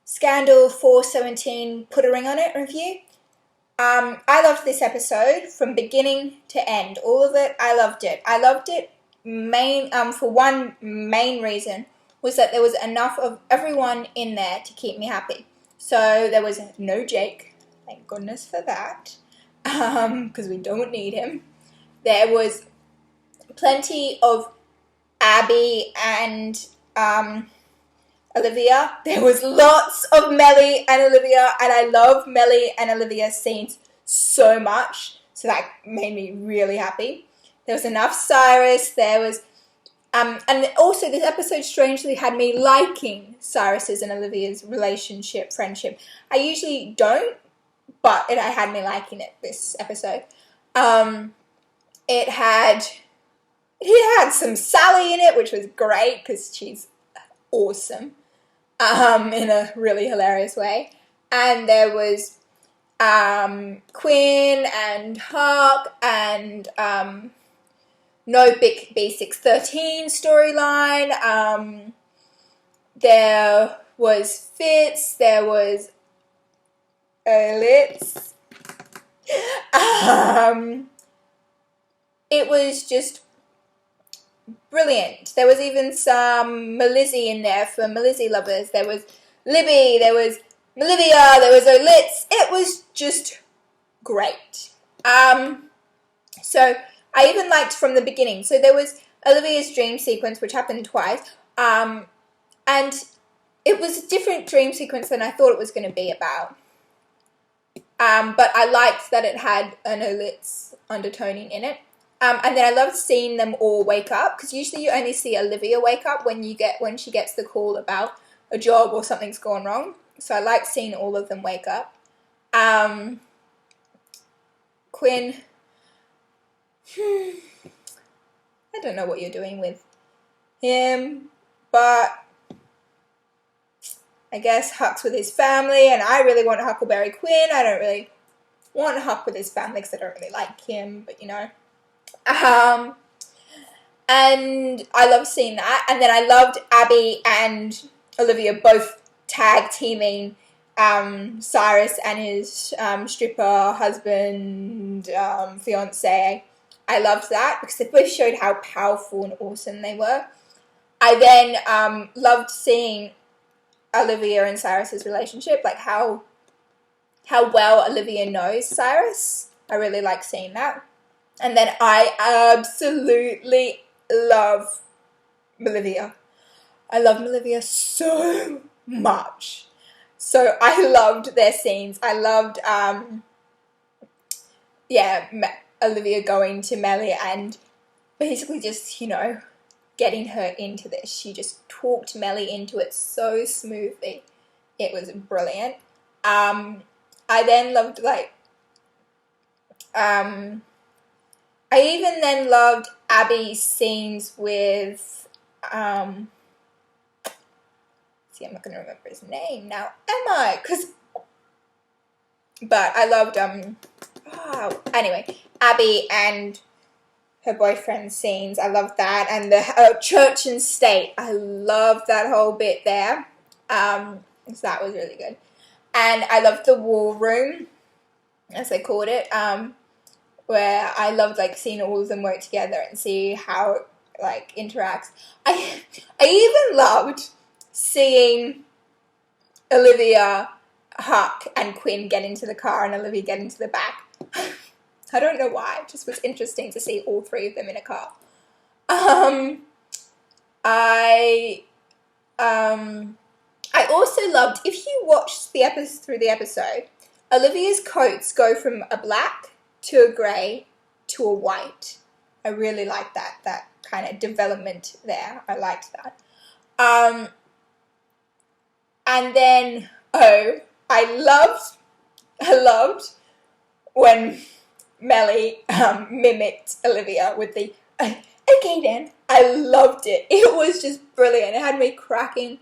Scandal 417 Put a Ring on It review. I loved this episode from beginning to end. All of it, I loved it. I loved it for one main reason was that there was enough of everyone in there to keep me happy. So there was no Jake, thank goodness for that, because we don't need him. There was plenty of Abby and Olivia. There was lots of Mellie and Olivia, and I love Mellie and Olivia's scenes so much, so that made me really happy. There was enough Cyrus, there was, and also this episode strangely had me liking Cyrus's and Olivia's relationship, friendship. I usually don't, but it had me liking it this episode. It had some Sally in it, which was great, because she's awesome. In a really hilarious way. And there was Quinn and Huck and no big B613 storyline. There was Fitz, there was Litz. It was just brilliant. There was even some Melizzy in there for Melizzy lovers. There was Libby, there was Olivia, there was Olitz. It was just great. So I even liked from the beginning. So there was Olivia's dream sequence, which happened twice. And it was a different dream sequence than I thought it was going to be about. But I liked that it had an Olitz undertoning in it. And then I loved seeing them all wake up, because usually you only see Olivia wake up when she gets the call about a job or something's gone wrong. So I liked seeing all of them wake up. Quinn, I don't know what you're doing with him, but I guess Huck's with his family, and I really want Huckleberry Quinn. I don't really want Huck with his family because I don't really like him, but you know. And I loved seeing that. And then I loved Abby and Olivia both tag teaming Cyrus and his stripper husband, fiance. I loved that because they both showed how powerful and awesome they were. I then loved seeing Olivia and Cyrus's relationship, like how well Olivia knows Cyrus. I really like seeing that. And then I absolutely love Olivia. I love Olivia so much. So I loved their scenes. I loved, Olivia going to Mellie and basically just, getting her into this. She just talked Mellie into it so smoothly. It was brilliant. I then loved, I even then loved Abby's scenes with, I'm not going to remember his name now, am I? But I loved, anyway, Abby and her boyfriend's scenes. I loved that. And the church and state. I loved that whole bit there. So that was really good. And I loved the war room, as they called it, where I loved seeing all of them work together and see how it interacts. I even loved seeing Olivia, Huck, and Quinn get into the car and Olivia get into the back. I don't know why. It just was interesting to see all three of them in a car. I also loved, if you watched through the episode, Olivia's coats go from a black to a grey to a white. I really liked that kind of development there. I liked that. And then, I loved when Mellie mimicked Olivia with the, okay then. I loved it. It was just brilliant. It had me cracking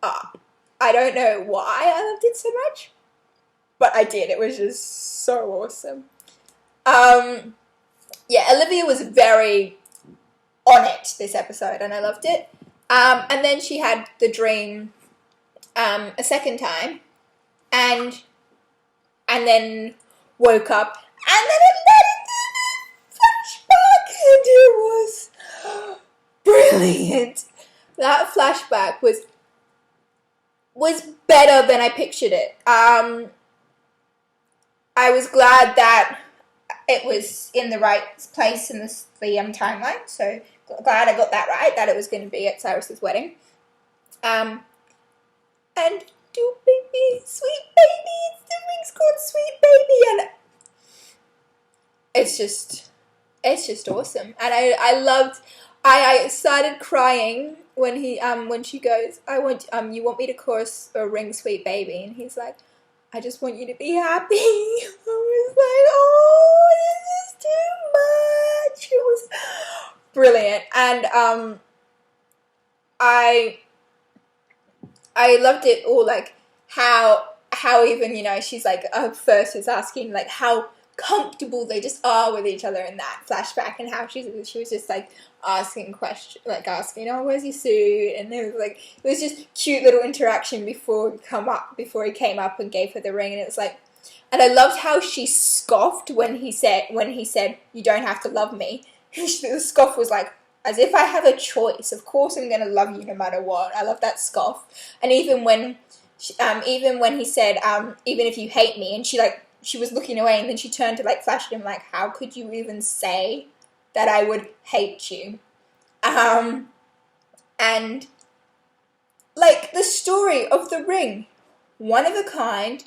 up. I don't know why I loved it so much, but I did. It was just so awesome. Olivia was very on it this episode, and I loved it. And then she had the dream a second time, and then woke up, and then it led into the flashback, and it was brilliant. That flashback was better than I pictured it. I was glad that it was in the right place in the timeline, so glad I got that right, that it was going to be at Cyrus's wedding. And do baby, sweet baby, the ring's called Sweet Baby, and it's just awesome. And I started crying when she goes, you want me to chorus a ring Sweet Baby, and he's like, I just want you to be happy. I was like, oh, this is too much. It was brilliant. And I loved it all, like how even, she's like, first was asking like how comfortable they just are with each other in that flashback, and how she was just like asking questions, like asking, oh, where's your suit? And it was just cute little interaction before he came up and gave her the ring. And it was like, and I loved how she scoffed when he said you don't have to love me. The scoff was like, as if I have a choice. Of course I'm gonna love you no matter what. I love that scoff. And even when he said, even if you hate me, and she was looking away, and then she turned to like flash at him like, how could you even say that I would hate you? And like the story of the ring, one of a kind,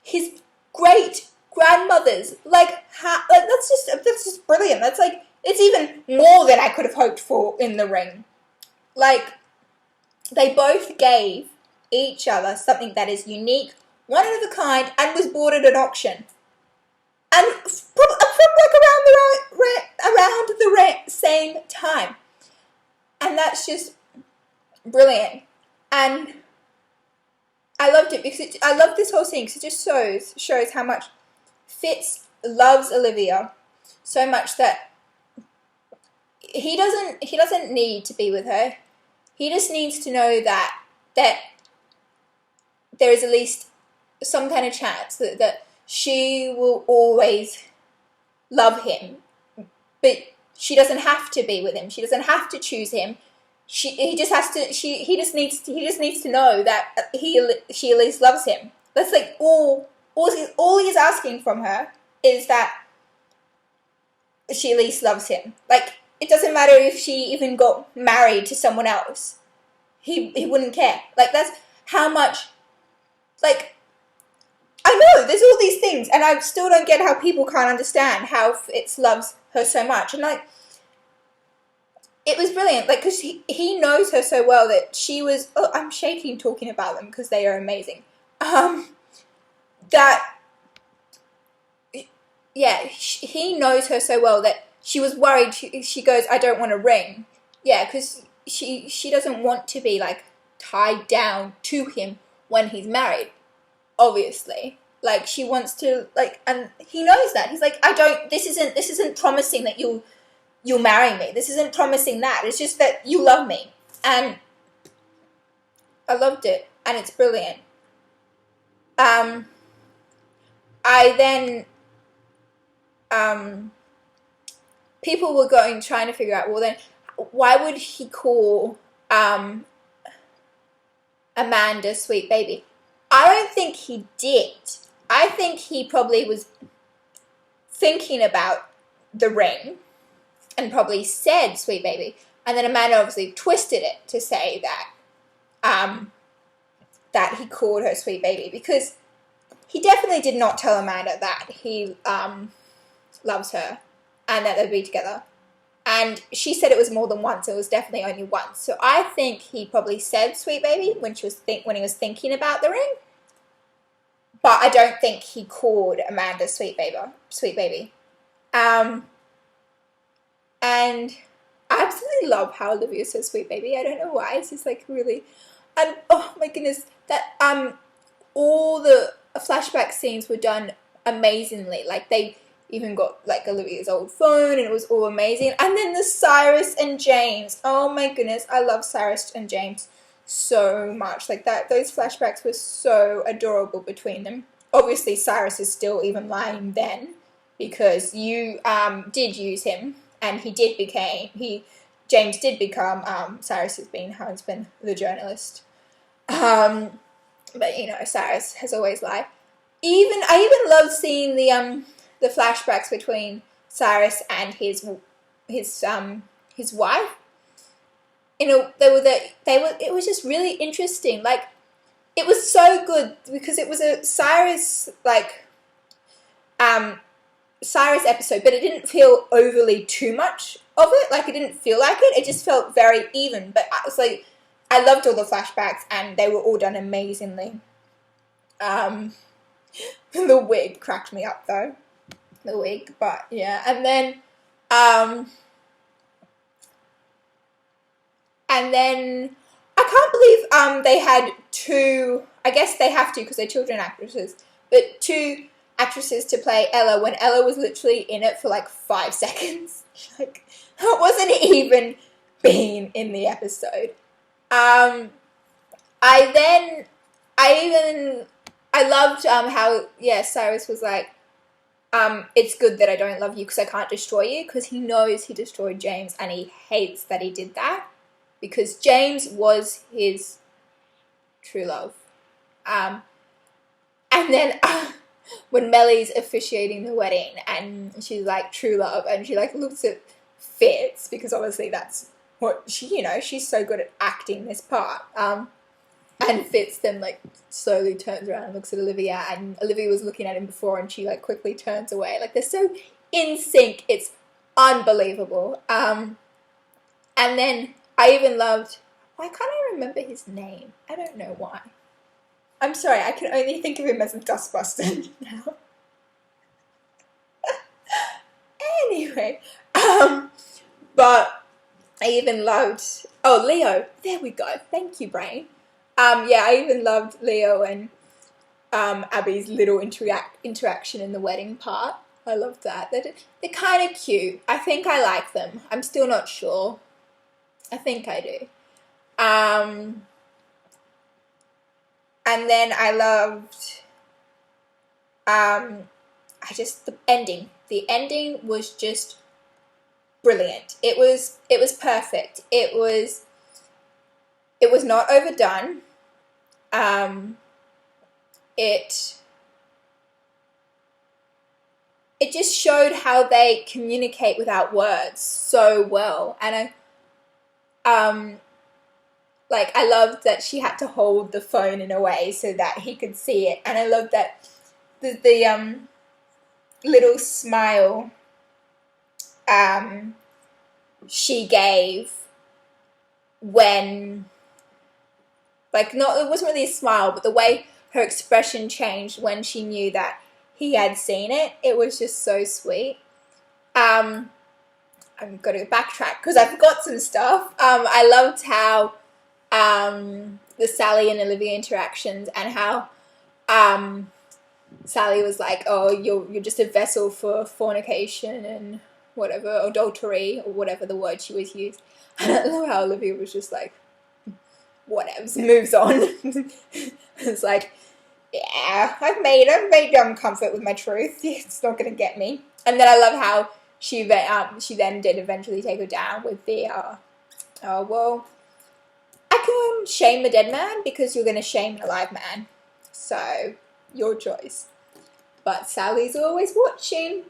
his great grandmother's, that's just brilliant. That's like, it's even more than I could have hoped for in the ring. Like, they both gave each other something that is unique, one of a kind, and was bought at an auction. And from around the same time. And that's just brilliant. And I loved it because I love this whole scene because it just shows how much Fitz loves Olivia so much that he doesn't need to be with her. He just needs to know that there is at least some kind of chance that she will always love him, but she doesn't have to be with him. She doesn't have to choose him. He just needs to know that she at least loves him. That's like all he's asking from her is that she at least loves him. Like, it doesn't matter if she even got married to someone else. He wouldn't care. Like, that's how much, like, I know, there's all these things, and I still don't get how people can't understand how Fitz loves her so much. And, like, it was brilliant, like, because he knows her so well that she was, I'm shaking talking about them because they are amazing. He knows her so well that she was worried. She goes, I don't want a ring. Yeah, because she doesn't want to be, like, tied down to him when he's married, obviously. Like, she wants to, like, and he knows that. He's like, this isn't promising that you'll marry me. This isn't promising that. It's just that you love me. And I loved it. And it's brilliant. People were trying to figure out, well then, why would he call Amanda Sweet Baby? I don't think he did. I think he probably was thinking about the ring and probably said Sweet Baby. And then Amanda obviously twisted it to say that he called her Sweet Baby, because he definitely did not tell Amanda that he loves her and that they'll be together. And she said it was more than once. It was definitely only once. So I think he probably said Sweet Baby when he was thinking about the ring. But I don't think he called Amanda Sweet Baby. And I absolutely love how Olivia says Sweet Baby. I don't know why. It's just like really, and oh my goodness, that all the flashback scenes were done amazingly. Like, they even got like Olivia's old phone, and it was all amazing. And then the Cyrus and James. Oh my goodness, I love Cyrus and James so much. Like that, those flashbacks were so adorable between them. Obviously, Cyrus is still even lying then because you did use him, and James did become Cyrus's being husband, the journalist. But Cyrus has always lied. I even loved seeing the flashbacks between Cyrus and his wife. It was just really interesting. Like, it was so good because it was a Cyrus Cyrus episode, but it didn't feel overly too much of it. Like, it didn't feel like it. It just felt very even. But I was like, I loved all the flashbacks, and they were all done amazingly. The wig cracked me up though. The wig, but yeah, and then I can't believe they had two. I guess they have to because they're children actresses, but two actresses to play Ella when Ella was literally in it for like 5 seconds. Like, it wasn't even being in the episode. I loved how Cyrus was like, it's good that I don't love you because I can't destroy you, because he knows he destroyed James and he hates that he did that because James was his true love. And then when Melly's officiating the wedding and she's like, true love, and she like looks at Fitz, because obviously that's what she's so good at acting this part. And Fitz then like slowly turns around and looks at Olivia, and Olivia was looking at him before and she like quickly turns away. Like, they're so in sync, it's unbelievable. And then I even loved, why can't I remember his name? I don't know why. I'm sorry, I can only think of him as a Dustbuster now. Anyway, but I even loved, Leo, there we go, thank you, brain. I even loved Leo and Abby's little interaction in the wedding part. I loved that. They're kind of cute. I think I like them. I'm still not sure. I think I do. And then I loved the ending. The ending was just brilliant. It was perfect. It was not overdone. It just showed how they communicate without words so well, and I loved that she had to hold the phone in a way so that he could see it, and I loved that the little smile she gave when, it wasn't really a smile, but the way her expression changed when she knew that he had seen it, it was just so sweet. I've got to backtrack because I forgot some stuff. I loved how the Sally and Olivia interactions, and how Sally was like, oh, you're just a vessel for fornication and whatever, adultery, or whatever the word she was used. And I love how Olivia was just like, whatever, moves on. It's like, yeah, I've made comfort with my truth. It's not going to get me. And then I love how she then did eventually take her down with the, well, I can shame the dead man because you're going to shame an alive man. So, your choice. But Sally's always watching.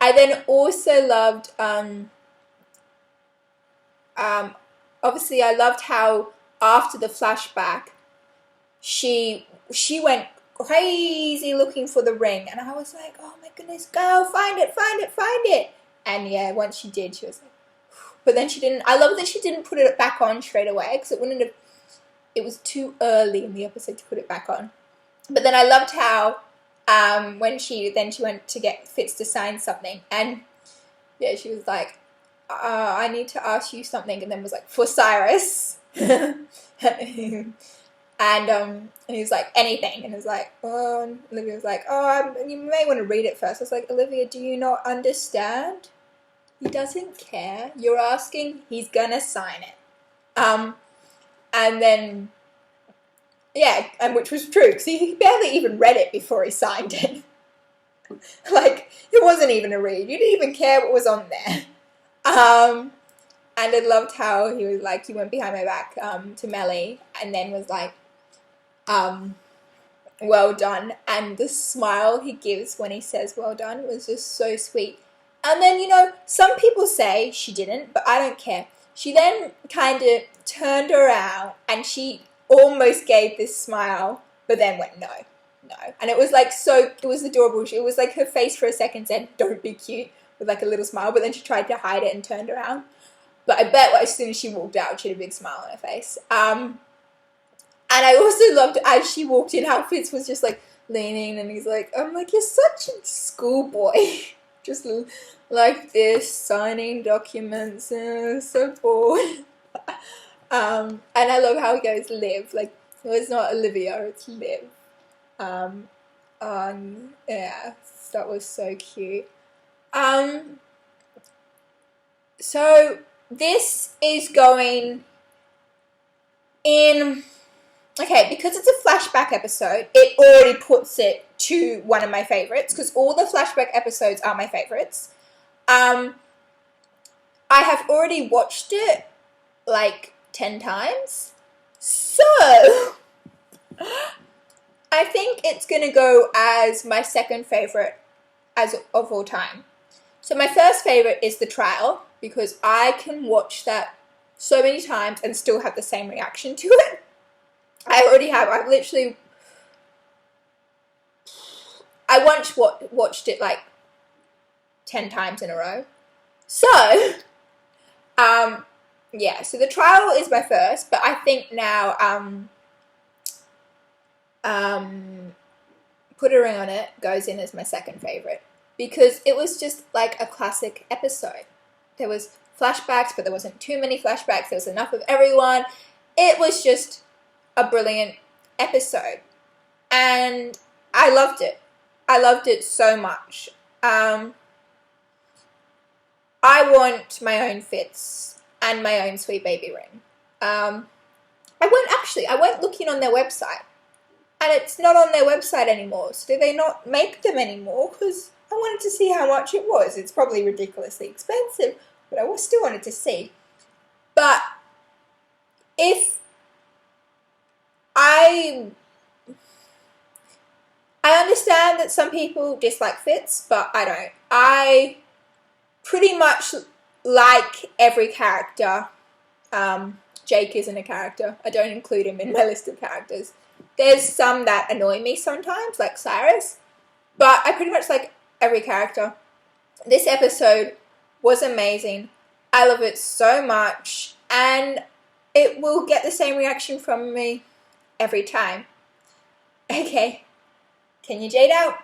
I then also loved, obviously I loved how after the flashback, she went crazy looking for the ring, and I was like, oh my goodness, go find it. And yeah, once she did, she was like, but then she didn't. I love that she didn't put it back on straight away, because it was too early in the episode to put it back on. But then I loved how when she went to get Fitz to sign something, and yeah, she was like, I need to ask you something, and then was like, for Cyrus. And he was like, anything. And he was like, oh, Olivia was like, oh, you may want to read it first. I was like, Olivia, do you not understand? He doesn't care. You're asking, he's gonna sign it. And then, yeah, and which was true, because he barely even read it before he signed it. Like, it wasn't even a read. You didn't even care what was on there. And I loved how he was like, he went behind my back to Melly, and then was like, well done. And the smile he gives when he says well done was just so sweet. And then, some people say she didn't, but I don't care. She then kind of turned around and she almost gave this smile, but then went, no. And it was like, it was adorable. It was like her face for a second said, don't be cute, with like a little smile, but then she tried to hide it and turned around. But I bet as soon as she walked out, she had a big smile on her face. And I also loved, as she walked in, how Fitz was just like leaning, and he's like, I'm like, you're such a schoolboy. Just like this, signing documents, so bored. And I love how he goes, Liv. Like, no, it's not Olivia, it's Liv. Yeah, that was so cute. So this is going in, okay, because it's a flashback episode, it already puts it to one of my favorites, because all the flashback episodes are my favorites. I have already watched it like 10 times, so I think it's going to go as my second favorite of all time. So my first favorite is The Trial, because I can watch that so many times and still have the same reaction to it. I already have. I once watched it like 10 times in a row. So, yeah, so The Trial is my first, but I think now, Put a Ring on It goes in as my second favorite, because it was just like a classic episode. There was flashbacks, but there wasn't too many flashbacks. There was enough of everyone. It was just a brilliant episode, and I loved it. I loved it so much. I want my own Fitz and my own Sweet Baby Ring. I went looking on their website, and it's not on their website anymore. So do they not make them anymore? Because I wanted to see how much it was. It's probably ridiculously expensive, but I still wanted to see. But if I understand that some people dislike Fitz, but I don't. I pretty much like every character. Jake isn't a character. I don't include him in my list of characters. There's some that annoy me sometimes, like Cyrus, but I pretty much like every character. This episode was amazing. I love it so much, and it will get the same reaction from me every time. Okay, can you jade out?